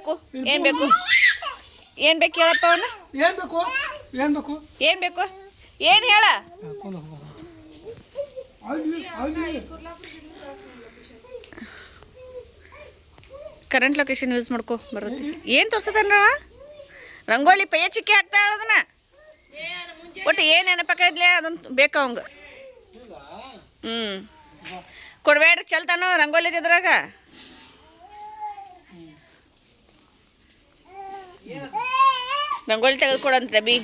ಬೇಕು ಏನು ಬೇಕು ಏನು ಬೇಕು ಹೇಳಪ್ಪ ಅವನು ಏನು ಬೇಕು ಏನು ಬೇಕು ಏನು ಬೇಕು ಏನು ಹೇಳ ಕರೆಂಟ್ ಲೊಕೇಶನ್ ಯೂಸ್ ಮಾಡ್ಕೊ ಬರುತ್ತೆ ಏನು ತೋರ್ಸದನ್ನ ರಂಗೋಲಿ ಪಯ್ಯ ಚಿಕ್ಕಿ ಹಾಕ್ತಾ ಅದನ್ನ ಒಟ್ಟು ಏನು ನೆನಪಕ್ಕ ಇದ್ಲೆ ಅದನ್ನು ಬೇಕು ಅವಂಗ ಕೊಡ್ಬೇಡ್ರಿ ಚಲ್ತಾನೋ ರಂಗೋಲಿ ಇದ್ರಾಗ ರಂಗೋಲಿ ತೆಗೆದುಕೊಡಂತ ರಬಿ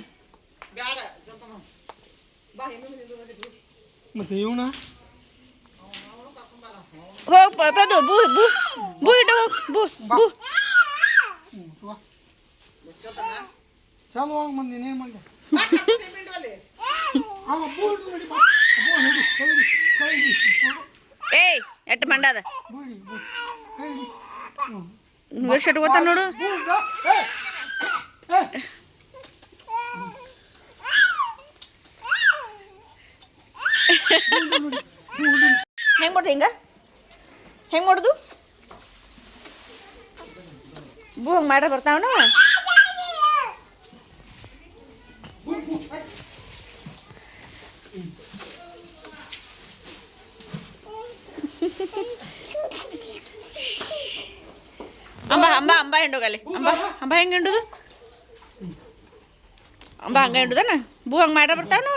ಮತ್ತೆ ಇವನ ಹೋಗ್ ಪ್ರದು ಬೂ ಬೂ ಬೂ ಇಟ್ಟು ಹೋಗ್ ಬೂ ಬೂ ಚಲೋ ಹೋಗಿ ಬಂದು ನೀನೇನು ಮಾಡಿದೆ ಏಯ್ ಎಟ್ಟು ಮಂಡದ ವರ್ಷ ಇಟ್ಕೋತಾನ ನೋಡು ಹೆಂಗೆ ಮಾಡ್ದು ಹಿಂಗ ಹೆಂಗೆ ಮಾಡೋದು ಬೂ ಹಂಗೆ ಮಾಡ್ರೆ ಬರ್ತಾವನು ಅಂಬ ಅಂಬ ಅಂಬ ಹಿಂಡೋಗಲ್ಲಿ ಅಂಬ ಅಂಬ ಹೆಂಗೆ ಹಿಂಡುದು ಅಂಬ ಹಂಗೆ ಹಿಂಡುದನ ಬೂ ಹಂಗೆ ಮಾಡ್ರೆ ಬರ್ತಾವನು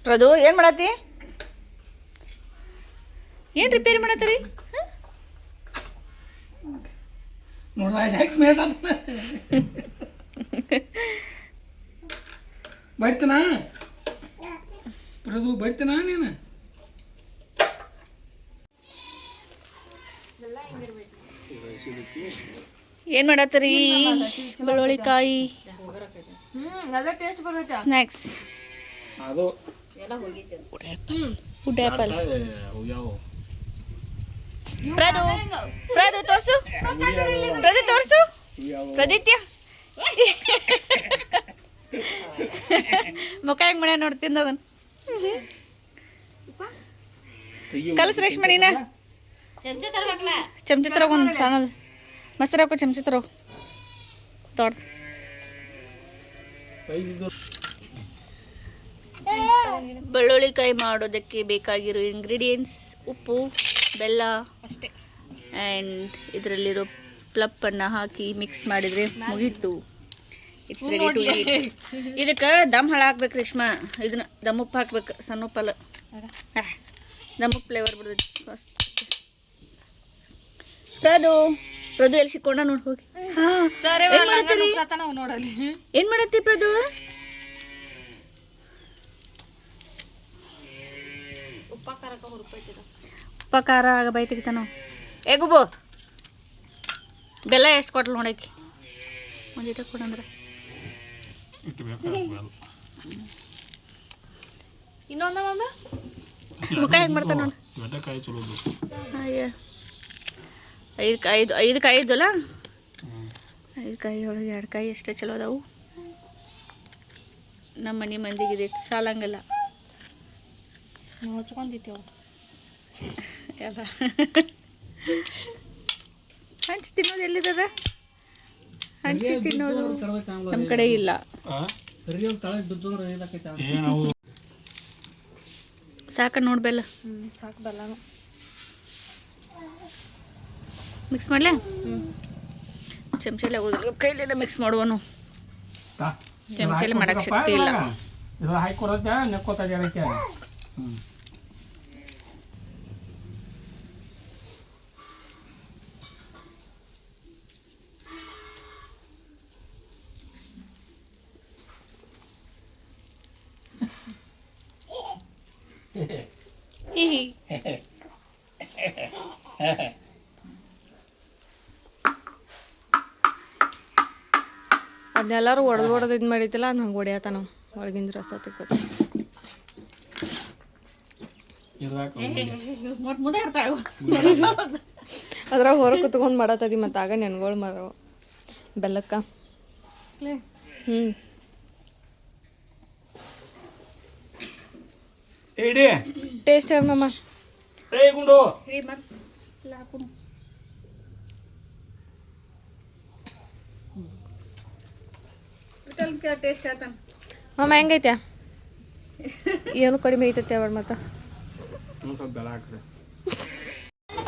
ಪ್ರದು ಏನು ಮಾಡತ್ತಿ ಏನು ರಿಪೇರಿ ಮಾಡತ್ತೀರಿ ನೋಡ ಮೇಡ ಬೈತನಾ ಪ್ರದು ಬೈತನಾ ನೀನು ಏನು ಮಾಡತ್ತೀರಿ ಬೆಳ್ಳುಳ್ಳಿಕಾಯಿ ಸ್ನ್ಯಾಕ್ಸ್ ಅದು ವುಡ್ ಆ್ಯಪಲ್ ಪ್ರದು ಪ್ರದು ತೋರ್ಸು ಪ್ರದು ತೋರ್ಸು ಪ್ರದಿತ್ಯ ಮುಖ ಹೆಂಗೆ ಮನೆ ನೋಡಿ ತಿಂದದನ್ ಕಲಸ ರೇಷ್ಮೆ ನೀನ ಚಮಚ ತರೋ ಒಂದು ಸಣ್ಣದು ಮೊಸರು ಹಾಕೋ ಚಮಚ ತರೋ ದೊಡ್ಡ ಬೆಳ್ಳುಳ್ಳಿಕಾಯಿ ಮಾಡೋದಕ್ಕೆ ಬೇಕಾಗಿರೋ ಇಂಗ್ರೀಡಿಯೆಂಟ್ಸ್ ಉಪ್ಪು ಬೆಲ್ಲ ಅಷ್ಟೇ ಆ್ಯಂಡ್ ಇದರಲ್ಲಿರೋ ಪ್ಲಪ್ಪನ್ನು ಹಾಕಿ ಮಿಕ್ಸ್ ಮಾಡಿದರೆ ಮುಗೀತು ಇಟ್ಸ್ ರೆಡಿ ಟು ಈಟ್ ಇದಕ್ಕೆ ದಮ್ ಹಳ ಹಾಕ್ಬೇಕು ರೇಷ್ಮಾ ಇದನ್ನ ದಮ್ ಉಪ್ಪು ಹಾಕ್ಬೇಕು ಸಣ್ಣ ಉಪ್ಪಲ್ಲ ದಮ್ ಉಪ್ಪು ಫ್ಲೇವರ್ ಬರ್ತೈತಿ ಫಸ್ಟ್ ಪ್ರದು ಪ್ರದು ಎಲ್ಲಿ ಸಿಕ್ಕೊಂಡ ನೋಡಿ ಹೋಗಿ ಏನು ಮಾಡತ್ತಿ ಪ್ರದು ಉಪ್ಪ ಖಾರ ಆಗ ಬೈ ತೆಗಿತಾನ ಏಗುಬು ಬೆಲ್ಲ ಎಷ್ಟು ಕೊಟ್ಲು ನೋಡಕ್ಕೆ ಒಂದಿಟ ಕೊಡಂದ್ರೆ ಇನ್ನೊಂದ ಮಮ್ಮ ಮುಖ ಹೆಂಗೆ ಮಾಡ್ತಾನ ನೋಡಿ ಅಯ್ಯ ಐದು ಕಾಯಿ ಇದ್ದಲ್ಲ 5 ಕಾಯಿ ಒಳಗೆ 2 ಕಾಯಿ ಅಷ್ಟೇ ಚಲೋ ಅದಾವು ನಮ್ಮ ಮನೆ ಮಂದಿಗೆ ಇದೆ ಸಾಲಂಗಲ್ಲ ನೋಚ್ಕೊಂಡಿತ್ತೇವು ಎಲ್ಲ ಹಂಚಿ ತಿನ್ನೋದು ಎಲ್ಲಿದ್ದದ ಹಂಚಿ ತಿನ್ನೋದು ನಮ್ಮ ಕಡೆ ಇಲ್ಲ ಸಾಕ ನೋಡಿ ಬೆಲ್ಲ ಸಾಕು ಬೆಲ್ಲನು ಮಿಕ್ಸ್ ಮಾಡಲೇ ಚಮಚೆಲ್ಲ ಹೋದ್ರೆ ಕೈಲೆಲ್ಲ ಮಿಕ್ಸ್ ಮಾಡುವನು ಚಮಚೆಲ್ಲ ಮಾಡಕ್ಕೆ ಶಕ್ತಿ ಇಲ್ಲ ಹಾಕೊಡತ್ತೆ ನೆಕ್ಕೋತಾ ಜರಕ್ಕೆ ಅದನ್ನೆಲ್ಲರೂ ಹೊಡೆದು ಇದು ಮಾಡಿತಿಲ್ಲ ನಂಗೆ ಹೊಡೆಯತ್ತ ನಾವು ಒಳಗಿಂದ ರಸ ತೆಕ್ಕೋತ ಇರ್ಲಾಕ ಮುದ್ದೆ ಇರ್ತಾವ. ಅದ್ರಾಗ ಹೊರ ಕುತ್ಕೊಂಡು ಮಾಡತ್ತದಿ ಮತ್ತು ಆಗ ನೆನ್ಗಳು ಮಾರವ ಬೆಲ್ಲಕ್ಕ. ಏಡಿ ಟೇಸ್ಟ್ ಮಮ್ಮ. ಏ ಗುಂಡು ಟೇಸ್ಟ್ ಆತ. ಮಮ್ಮ ಹೆಂಗೈತೆ? ಏನು ಕಡಿಮೆ ಐತೈತೆ ಅವ್ರ ಮತ್ತೆ ಒಂದು ಸ್ವಲ್ಪ ಬೆಲ್ಲ ಹಾಕ್ರಿ.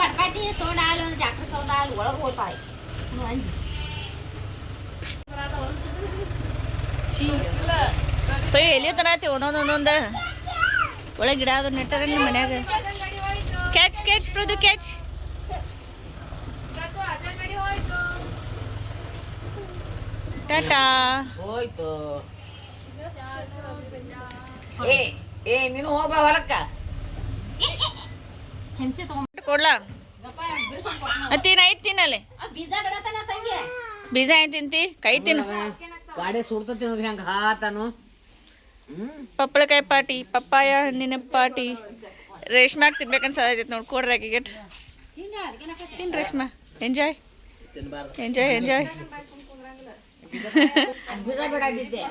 ಪಟ್ಪಾಟಿ ಸೋಡಾ ಹಾಲು ಒಂದು ಜಾಕ್ರ ಸೋಡಾ ಹಾಲು ಒಳಗೆ ಹೋಗ್ತಾಳೆ ಅಂಜಿ ಎಲ್ಲಿ ತನತಿ ಒಂದೊಂದೊಂದೊಂದು ಒಳಗೆ ಗಿಡ ಅದು ನೆಟ್ಟಾರ ನಿಮ್ಮ ಮನ್ಯಾಗ. ಕ್ಯಾಚ್ ಕ್ಯಾಚ್ ಪ್ರದು ಕ್ಯಾಚ್. ಟಾಟಾ. ಹೋಯ್ತು. ಏ ನೀನು ಹೋಗ್ಬಾ ಹೊಲಕ್ಕ. ಚಮಚೆ ತಗೊಂಡ್ ಕೊಡ್ಲಾ ತಿನ್ನ ಐತ್ ತಿನ್ನಲೆ. ಬೀಜ ಬಿಡತನ ತಂಗಿ ಬೀಜ ಏನ್ ತಿಂತಿ? ಕೈ ತಿನ್ನು. ಗಾಡಿ ಸುಡ್ತ ತಿನ್ನೋದು ಹೆಂಗ ಹಾತಾನು. ಪಪ್ಪಳಕಾಯಿ ಪಾಟಿ, ಪಪ್ಪಾಯ ಹಣ್ಣಿನ ಪಾಟಿ. ರೇಷ್ಮಾಗ್ ತಿನ್ಬೇಕಂತ ಸಾಧ್ಯತೆ ನೋಡಿ. ಕೊಡ್ರಿ ಆಕಿಗೆ. ತಿನ್ ರೇಷ್ಮಾ. Enjoy enjoy enjoy. ಬೀಜ ಬಿಡಾದಿದ್ದೆ.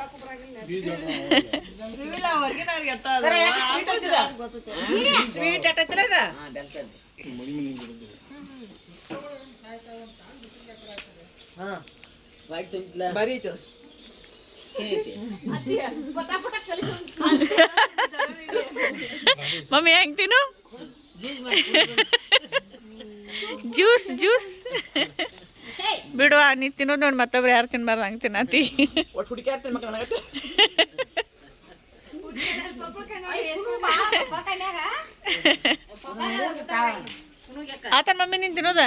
ಸ್ವೀಟ್ ಆಟೈತಿಲ್ಲ ಅದ. ಬರೀ ಐತಿ ಮಮ್ಮಿ ಹೆಂಗ್ ತಿನ್ನು? ಜ್ಯೂಸ್ ಜ್ಯೂಸ್ ಬಿಡುವ. ನೀ ತಿನ್ನೋದು ನೋಡಿ ಮತ್ತೊಬ್ರು ಯಾರು ತಿನ್ಬಾರ್ದು ಹಂಗೆ ತಿನ್ನತಿ. ಒಟ್ಟು ಹುಡುಕಿ ಆಡ್ತೀನಿ ಮಕ್ಕಳ ನನಗತ್ತೆ. ಆತನ ಮಮ್ಮಿ ನೀನು ತಿನ್ನೋದ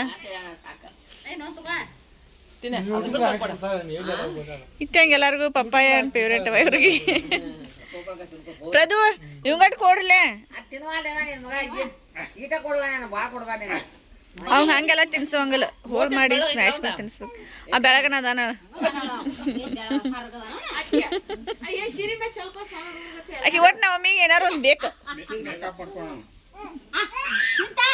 ಇಟ್ಟಂಗೆ ಎಲ್ಲರಿಗೂ ಪಪ್ಪಾಯ ಅಂತ ಫೇವ್ರೇಟ್ ಅವ ಇವ್ರಿಗೆ. ಪ್ರದು ಇವಂಗಟ್ ಕೊಡ್ರಲೆ. ಈಟ ಕೊಡುವ ನಾನು ಭಾಳ ಕೊಡುವ ನೀನು. ಅವ್ನು ಹಂಗೆಲ್ಲ ತಿನ್ಸೋಂಗಿಲ್ಲ. ಹೋಲ್ ಮಾಡಿ ಸ್ಮ್ಯಾಶ್ ಮಾಡಿ ತಿನ್ಸ್ಬೇಕು. ಆ ಬೆಳಗನ ಅದಾನ. ಆಕಿ ಒಟ್ಟು ನಮ್ಮ ಮಮ್ಮಿಗೆ ಏನಾರು ಒಂದು ಬೇಕು. ಸೀತಾ